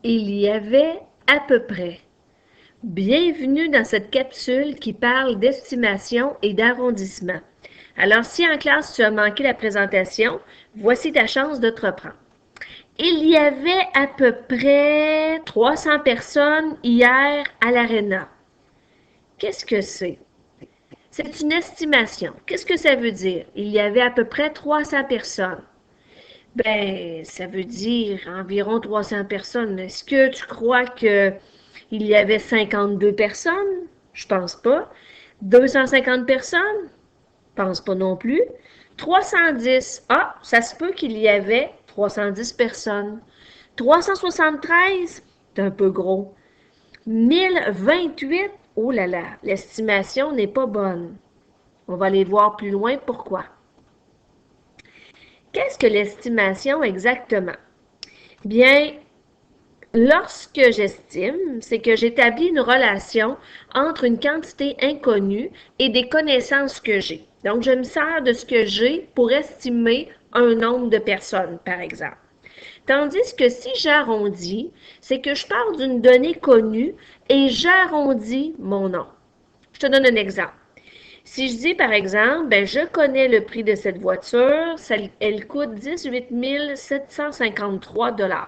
Il y avait à peu près. Bienvenue dans cette capsule qui parle d'estimation et d'arrondissement. Alors, si en classe tu as manqué la présentation, voici ta chance de te reprendre. Il y avait à peu près 300 personnes hier à l'Arena. Qu'est-ce que c'est? C'est une estimation. Qu'est-ce que ça veut dire? Il y avait à peu près 300 personnes. Ben, ça veut dire environ 300 personnes. Est-ce que tu crois que il y avait 52 personnes? Je pense pas. 250 personnes? Je pense pas non plus. 310. Ah, ça se peut qu'il y avait 310 personnes. 373? C'est un peu gros. 1028? Oh là là, l'estimation n'est pas bonne. On va aller voir plus loin pourquoi. Qu'est-ce que l'estimation exactement? Bien, lorsque j'estime, c'est que j'établis une relation entre une quantité inconnue et des connaissances que j'ai. Donc, je me sers de ce que j'ai pour estimer un nombre de personnes, par exemple. Tandis que si j'arrondis, c'est que je pars d'une donnée connue et j'arrondis mon nombre. Je te donne un exemple. Si je dis, par exemple, ben, je connais le prix de cette voiture, elle coûte 18 753 $.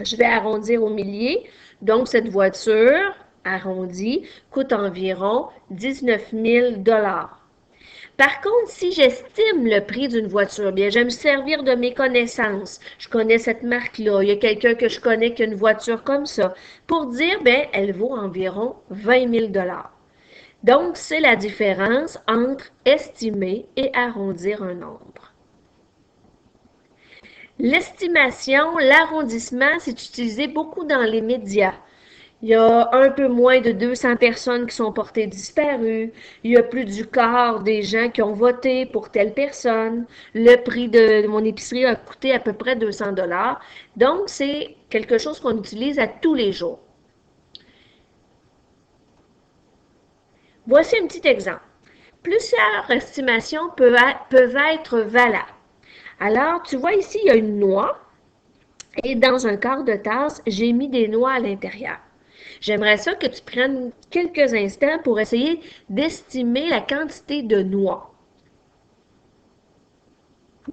Je vais arrondir au millier. Donc, cette voiture, arrondie, coûte environ 19 000 $. Par contre, si j'estime le prix d'une voiture, bien, je vais me servir de mes connaissances. Je connais cette marque-là. Il y a quelqu'un que je connais qui a une voiture comme ça. Pour dire, bien, elle vaut environ 20 000 $. Donc, c'est la différence entre estimer et arrondir un nombre. L'estimation, l'arrondissement, c'est utilisé beaucoup dans les médias. Il y a un peu moins de 200 personnes qui sont portées disparues. Il y a plus du quart des gens qui ont voté pour telle personne. Le prix de mon épicerie a coûté à peu près 200 $. Donc, c'est quelque chose qu'on utilise à tous les jours. Voici un petit exemple. Plusieurs estimations peuvent être valables. Alors, tu vois ici, il y a une noix et dans un quart de tasse, j'ai mis des noix à l'intérieur. J'aimerais ça que tu prennes quelques instants pour essayer d'estimer la quantité de noix.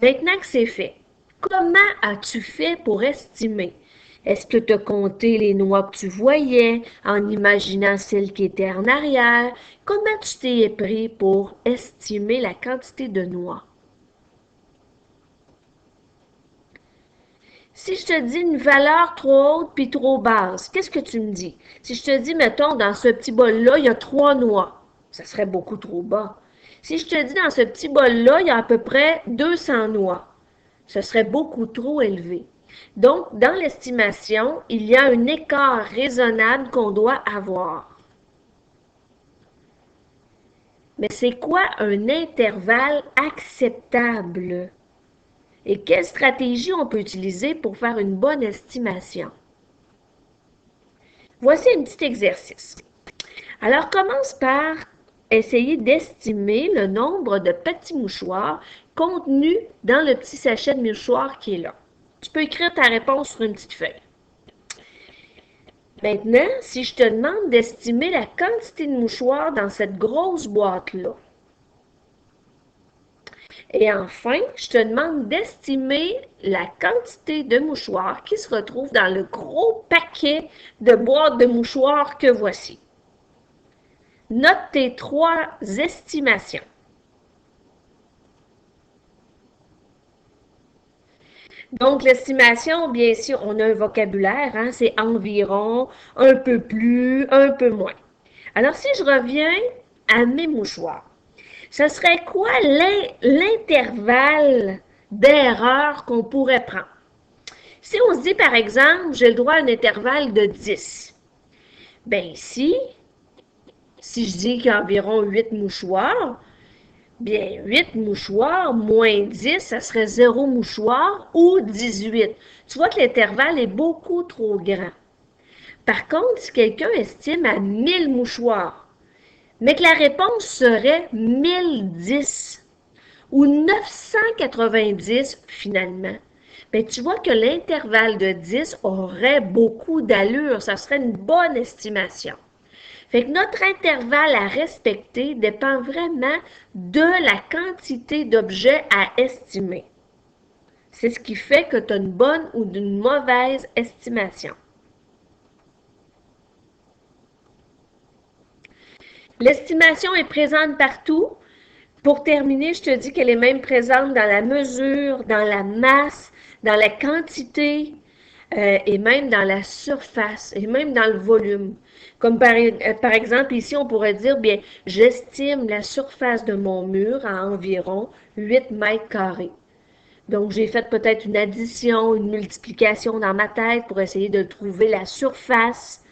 Maintenant que c'est fait, comment as-tu fait pour estimer? Est-ce que tu as compté les noix que tu voyais en imaginant celles qui étaient en arrière? Comment tu t'es pris pour estimer la quantité de noix? Si je te dis une valeur trop haute puis trop basse, qu'est-ce que tu me dis? Si je te dis, mettons, dans ce petit bol-là, il y a 3 noix, ça serait beaucoup trop bas. Si je te dis, dans ce petit bol-là, il y a à peu près 200 noix, ce serait beaucoup trop élevé. Donc, dans l'estimation, il y a un écart raisonnable qu'on doit avoir. Mais c'est quoi un intervalle acceptable? Et quelle stratégie on peut utiliser pour faire une bonne estimation? Voici un petit exercice. Alors, commence par essayer d'estimer le nombre de petits mouchoirs contenus dans le petit sachet de mouchoirs qui est là. Tu peux écrire ta réponse sur une petite feuille. Maintenant, si je te demande d'estimer la quantité de mouchoirs dans cette grosse boîte-là, et enfin, je te demande d'estimer la quantité de mouchoirs qui se retrouve dans le gros paquet de boîtes de mouchoirs que voici. Note tes 3 estimations. Donc, l'estimation, bien sûr, on a un vocabulaire, hein, c'est environ, un peu plus, un peu moins. Alors, si je reviens à mes mouchoirs, ce serait quoi l'intervalle d'erreur qu'on pourrait prendre? Si on se dit, par exemple, j'ai le droit à un intervalle de 10, bien ici, si je dis qu'il y a environ 8 mouchoirs, bien 8 mouchoirs moins 10, ça serait 0 mouchoir ou 18. Tu vois que l'intervalle est beaucoup trop grand. Par contre, si quelqu'un estime à 1000 mouchoirs, mais que la réponse serait 1010 ou 990 finalement, ben, tu vois que l'intervalle de 10 aurait beaucoup d'allure. Ça serait une bonne estimation. Fait que notre intervalle à respecter dépend vraiment de la quantité d'objets à estimer. C'est ce qui fait que tu as une bonne ou une mauvaise estimation. L'estimation est présente partout. Pour terminer, je te dis qu'elle est même présente dans la mesure, dans la masse, dans la quantité et même dans la surface et même dans le volume. Comme par exemple, ici, on pourrait dire, bien, j'estime la surface de mon mur à environ 8 mètres carrés. Donc, j'ai fait peut-être une addition, une multiplication dans ma tête pour essayer de trouver la surface,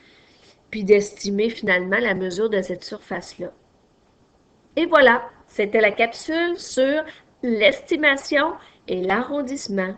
puis d'estimer finalement la mesure de cette surface-là. Et voilà, c'était la capsule sur l'estimation et l'arrondissement.